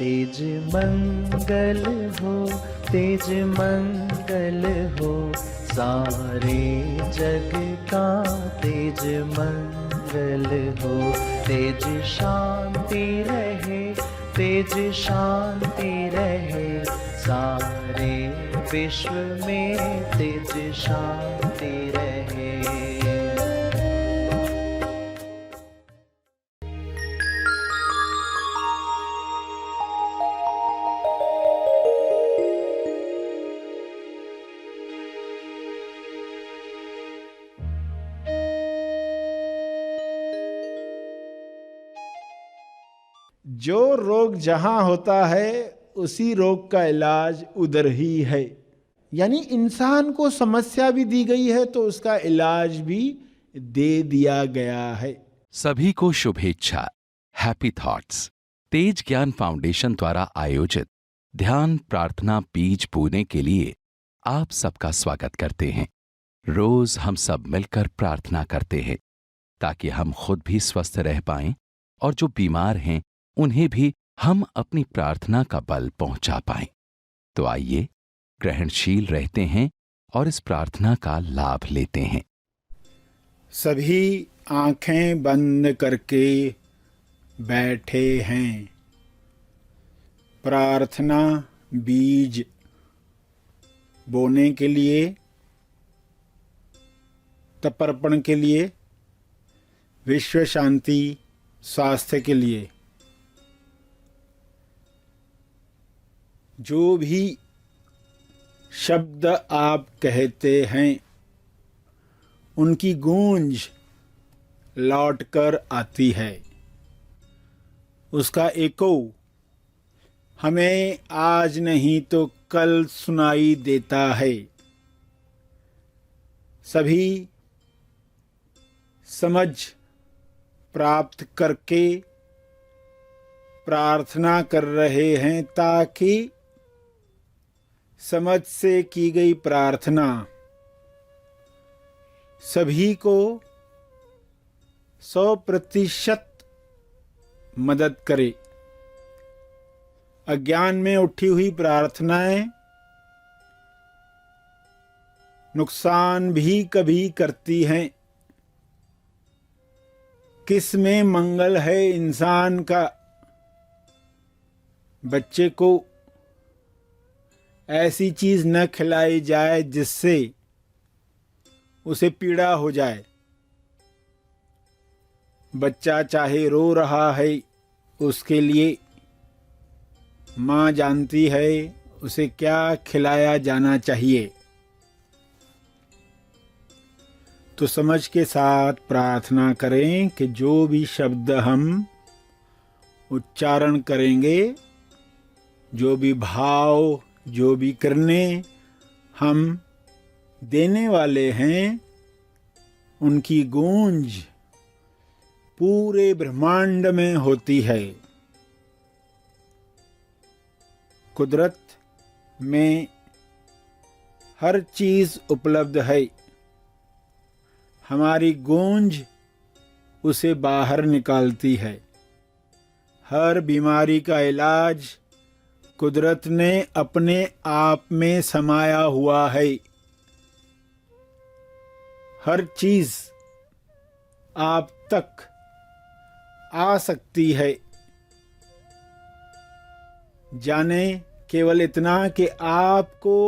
तेज मंगल हो, तेज मंगल हो, सारे जग का तेज मंगल हो। तेज शांति रहे, तेज शांति रहे, सारे विश्व में तेज शांति रहे। जो रोग जहां होता है उसी रोग का इलाज उधर ही है। यानी इंसान को समस्या भी दी गई है तो उसका इलाज भी दे दिया गया है। सभी को शुभेच्छा, हैप्पी थॉट्स। तेज ज्ञान फाउंडेशन द्वारा आयोजित ध्यान प्रार्थना बीज बोने के लिए आप सबका स्वागत करते हैं। रोज हम सब मिलकर प्रार्थना करते हैं ताकि हम खुद भी स्वस्थ रह पाएं और जो बीमार हैं उन्हें भी हम अपनी प्रार्थना का बल पहुंचा पाएं। तो आइए ग्रहणशील रहते हैं और इस प्रार्थना का लाभ लेते हैं। सभी आंखें बंद करके बैठे हैं। प्रार्थना बीज बोने के लिए, तर्पण के लिए, विश्व शांति स्वास्थ्य के लिए। जो भी शब्द आप कहते हैं उनकी गूंज लौटकर आती है। उसका एको हमें आज नहीं तो कल सुनाई देता है। सभी समझ प्राप्त करके प्रार्थना कर रहे हैं ताकि समझ से की गई प्रार्थना सभी को 100% मदद करे। अज्ञान में उठी हुई प्रार्थनाएं नुकसान भी कभी करती हैं। किस में मंगल है इंसान का? बच्चे को ऐसी चीज न खिलाई जाए जिससे उसे पीड़ा हो जाए। बच्चा चाहे रो रहा है, उसके लिए माँ जानती है उसे क्या खिलाया जाना चाहिए। तो समझ के साथ प्रार्थना करें कि जो भी शब्द हम उच्चारण करेंगे, जो भी भाव, जो भी करने हम देने वाले हैं, उनकी गूंज पूरे ब्रह्मांड में होती है। कुदरत में हर चीज उपलब्ध है। हमारी गूंज उसे बाहर निकालती है। हर बीमारी का इलाज कुदरत ने अपने आप में समाया हुआ है। हर चीज आप तक आ सकती है। जाने केवल इतना कि आपको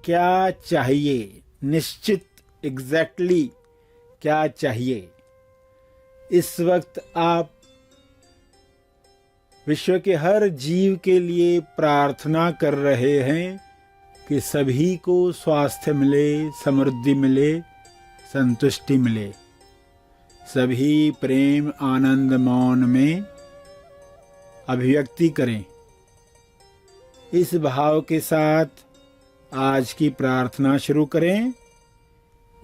क्या चाहिए, निश्चित एग्जैक्टली क्या चाहिए। इस वक्त आप विश्व के हर जीव के लिए प्रार्थना कर रहे हैं कि सभी को स्वास्थ्य मिले, समृद्धि मिले, संतुष्टि मिले। सभी प्रेम आनंद मौन में अभिव्यक्ति करें। इस भाव के साथ आज की प्रार्थना शुरू करें।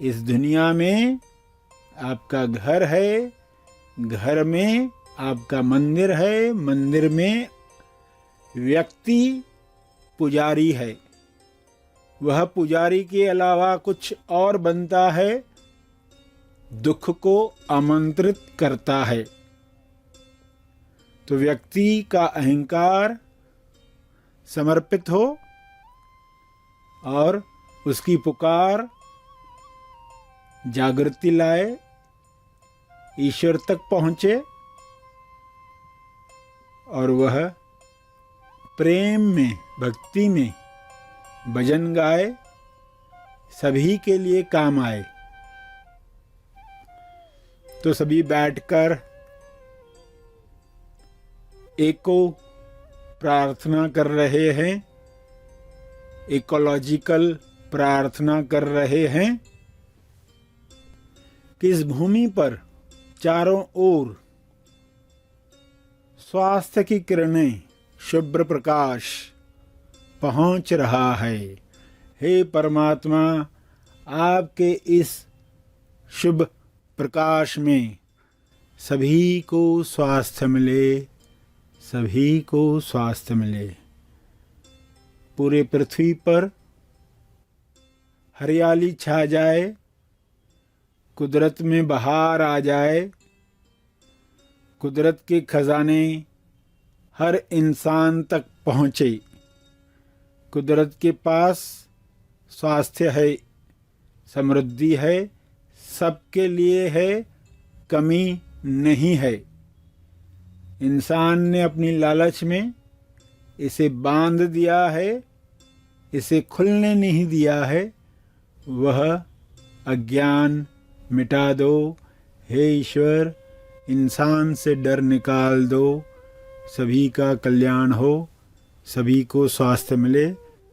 इस दुनिया में आपका घर है, घर में आपका मंदिर है, मंदिर में व्यक्ति पुजारी है। वह पुजारी के अलावा कुछ और बनता है, दुख को आमंत्रित करता है। तो व्यक्ति का अहंकार समर्पित हो और उसकी पुकार जागृति लाए, ईश्वर तक पहुंचे और वह प्रेम में, भक्ति में भजन गाए, सभी के लिए काम आए। तो सभी बैठकर एको प्रार्थना कर रहे हैं, इकोलॉजिकल प्रार्थना कर रहे हैं कि इस भूमि पर चारों ओर स्वास्थ्य की किरणें, शुभ्र प्रकाश पहुंच रहा है। हे परमात्मा, आपके इस शुभ प्रकाश में सभी को स्वास्थ्य मिले, सभी को स्वास्थ्य मिले। पूरे पृथ्वी पर हरियाली छा जाए, कुदरत में बहार आ जाए, कुदरत के खजाने हर इंसान तक पहुँचे। कुदरत के पास स्वास्थ्य है, समृद्धि है, सबके लिए है, कमी नहीं है। इंसान ने अपनी लालच में इसे बांध दिया है, इसे खुलने नहीं दिया है। वह अज्ञान मिटा दो, हे ईश्वर, इंसान से डर निकाल दो, सभी का कल्याण हो, सभी को स्वास्थ्य मिले,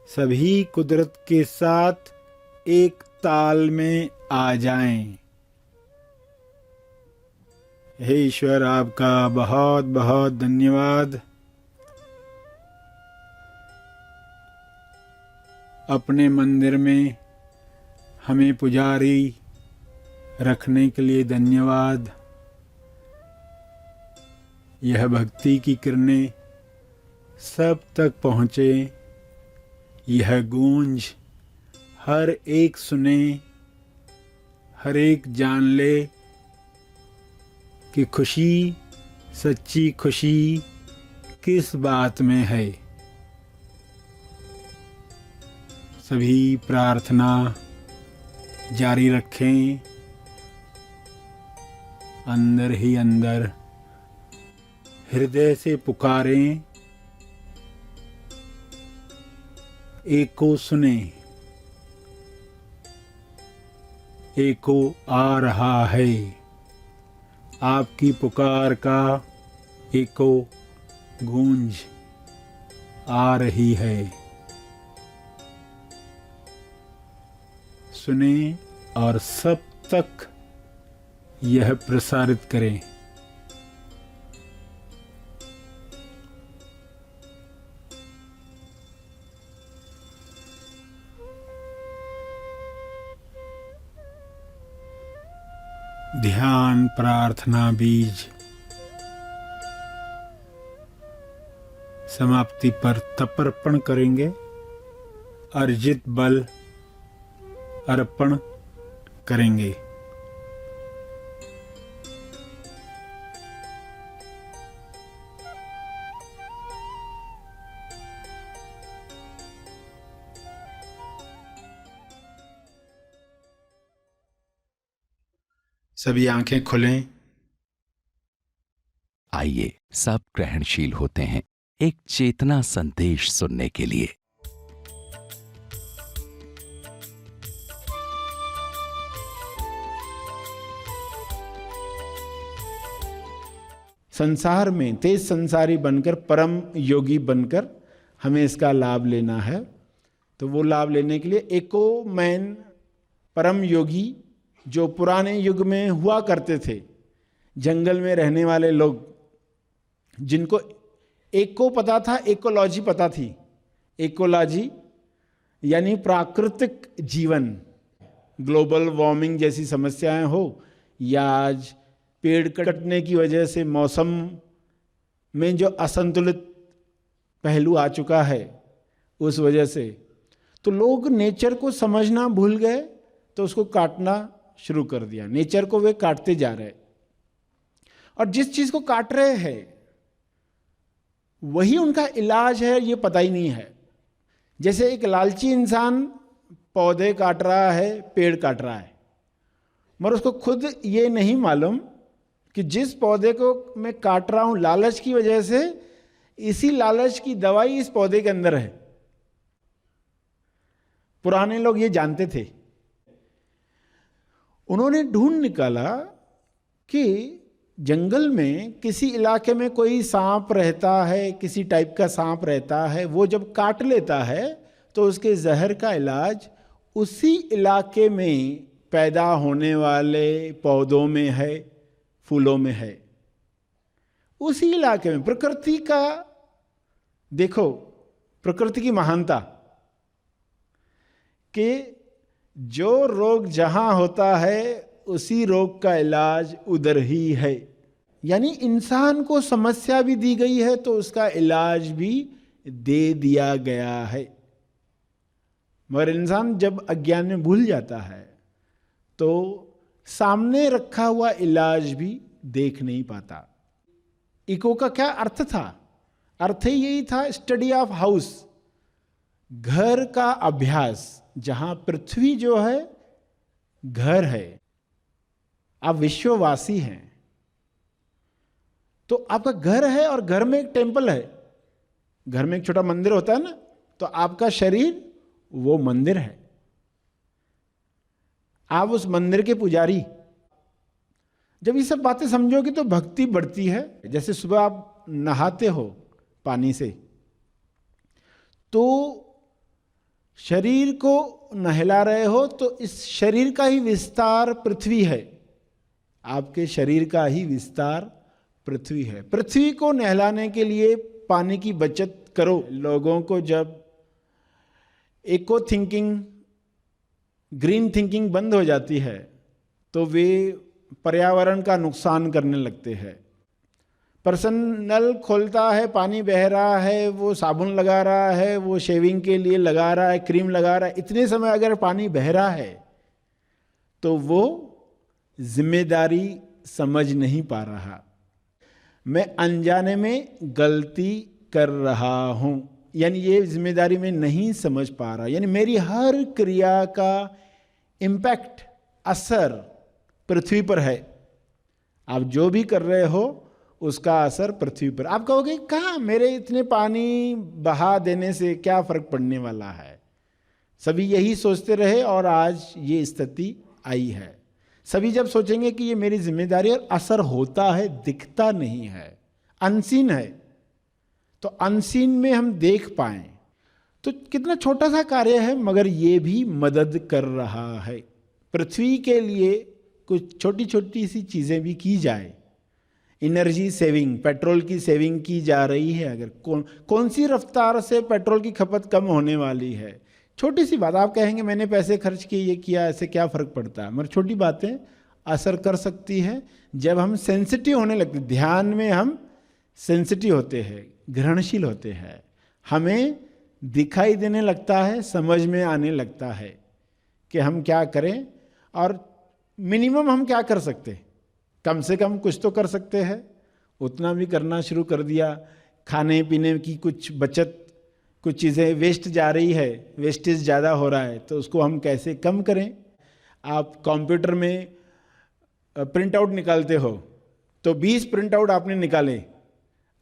सभी कुदरत के साथ एक ताल में आ जाएं। हे ईश्वर, आपका बहुत बहुत धन्यवाद। अपने मंदिर में हमें पुजारी रखने के लिए धन्यवाद। यह भक्ति की किरणें सब तक पहुँचे, यह गूंज हर एक सुने, हर एक जान ले कि खुशी, सच्ची खुशी किस बात में है। सभी प्रार्थना जारी रखें, अंदर ही अंदर हृदय से पुकारें, एको सुने, एको आ रहा है, आपकी पुकार का एको गूंज आ रही है। सुने और सब तक यह प्रसारित करें। ध्यान प्रार्थना बीज समाप्ति पर तर्पण करेंगे। अर्जित बल अर्पण करेंगे। सभी आंखें खुलें। आइए सब ग्रहणशील होते हैं एक चेतना संदेश सुनने के लिए। संसार में तेज संसारी बनकर, परम योगी बनकर हमें इसका लाभ लेना है। तो वो लाभ लेने के लिए एको मैन परम योगी जो पुराने युग में हुआ करते थे, जंगल में रहने वाले लोग, जिनको एको पता था, इकोलॉजी पता थी। इकोलॉजी यानी प्राकृतिक जीवन, ग्लोबल वार्मिंग जैसी समस्याएं हो या आज पेड़ कटने की वजह से मौसम में जो असंतुलित पहलू आ चुका है, उस वजह से तो लोग नेचर को समझना भूल गए, तो उसको काटना शुरू कर दिया। नेचर को वे काटते जा रहे, और जिस चीज को काट रहे हैं वही उनका इलाज है, ये पता ही नहीं है। जैसे एक लालची इंसान पौधे काट रहा है, पेड़ काट रहा है, मगर उसको खुद ये नहीं मालूम कि जिस पौधे को मैं काट रहा हूं लालच की वजह से, इसी लालच की दवाई इस पौधे के अंदर है। पुराने लोग ये जानते थे। उन्होंने ढूंढ निकाला कि जंगल में किसी इलाके में कोई सांप रहता है, किसी टाइप का सांप रहता है, वो जब काट लेता है तो उसके जहर का इलाज उसी इलाके में पैदा होने वाले पौधों में है, फूलों में है, उसी इलाके में। प्रकृति का देखो, प्रकृति की महानता कि जो रोग जहां होता है उसी रोग का इलाज उधर ही है। यानी इंसान को समस्या भी दी गई है तो उसका इलाज भी दे दिया गया है, मगर इंसान जब अज्ञान में भूल जाता है तो सामने रखा हुआ इलाज भी देख नहीं पाता। इको का क्या अर्थ था? अर्थ ही यही था, स्टडी ऑफ हाउस, घर का अभ्यास। जहां पृथ्वी जो है घर है, आप विश्ववासी हैं, तो आपका घर है और घर में एक टेम्पल है। घर में एक छोटा मंदिर होता है ना, तो आपका शरीर वो मंदिर है, आप उस मंदिर के पुजारी। जब ये सब बातें समझोगे तो भक्ति बढ़ती है। जैसे सुबह आप नहाते हो पानी से, तो शरीर को नहला रहे हो, तो इस शरीर का ही विस्तार पृथ्वी है। आपके शरीर का ही विस्तार पृथ्वी है। पृथ्वी को नहलाने के लिए पानी की बचत करो। लोगों को जब इको थिंकिंग, ग्रीन थिंकिंग बंद हो जाती है तो वे पर्यावरण का नुकसान करने लगते हैं। पर्सन नल खोलता है, पानी बह रहा है, वो साबुन लगा रहा है, वो शेविंग के लिए लगा रहा है, क्रीम लगा रहा है, इतने समय अगर पानी बह रहा है तो वो जिम्मेदारी समझ नहीं पा रहा। मैं अनजाने में गलती कर रहा हूं, यानी ये जिम्मेदारी में नहीं समझ पा रहा। यानी मेरी हर क्रिया का इम्पैक्ट, असर पृथ्वी पर है। आप जो भी कर रहे हो उसका असर पृथ्वी पर। आप कहोगे कहाँ, मेरे इतने पानी बहा देने से क्या फर्क पड़ने वाला है। सभी यही सोचते रहे और आज ये स्थिति आई है। सभी जब सोचेंगे कि ये मेरी जिम्मेदारी, और असर होता है, दिखता नहीं है, अनसीन है, तो अनसीन में हम देख पाएं तो कितना छोटा सा कार्य है, मगर ये भी मदद कर रहा है। पृथ्वी के लिए कुछ छोटी छोटी सी चीज़ें भी की जाए। एनर्जी सेविंग, पेट्रोल की सेविंग की जा रही है। अगर कौन सी रफ्तार से पेट्रोल की खपत कम होने वाली है, छोटी सी बात। आप कहेंगे मैंने पैसे खर्च किए, ये किया, ऐसे क्या फ़र्क पड़ता है, मगर छोटी बातें असर कर सकती है। जब हम सेंसिटिव होने लगते, ध्यान में हम सेंसिटिव होते हैं, ग्रहणशील होते हैं, हमें दिखाई देने लगता है, समझ में आने लगता है कि हम क्या करें और मिनिमम हम क्या कर सकते, कम से कम कुछ तो कर सकते हैं। उतना भी करना शुरू कर दिया। खाने पीने की कुछ बचत, कुछ चीज़ें वेस्ट जा रही है, वेस्टेज ज़्यादा हो रहा है, तो उसको हम कैसे कम करें। आप कंप्यूटर में प्रिंट आउट निकालते हो तो 20 प्रिंट आउट आपने निकाले,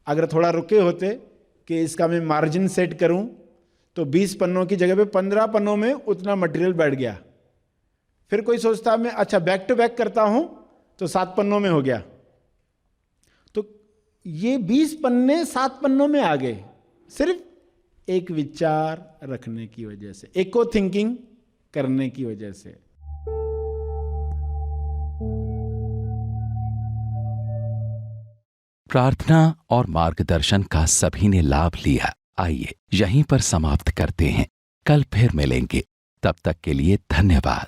अगर थोड़ा रुके होते कि इसका मैं मार्जिन सेट करूं तो 20 पन्नों की जगह पे 15 पन्नों में उतना मटेरियल बैठ गया। फिर कोई सोचता मैं अच्छा बैक टू बैक करता हूं तो 7 पन्नों में हो गया। तो ये 20 पन्ने 7 पन्नों में आ गए, सिर्फ एक विचार रखने की वजह से, इको थिंकिंग करने की वजह से। प्रार्थना और मार्गदर्शन का सभी ने लाभ लिया। आइए यहीं पर समाप्त करते हैं, कल फिर मिलेंगे, तब तक के लिए धन्यवाद।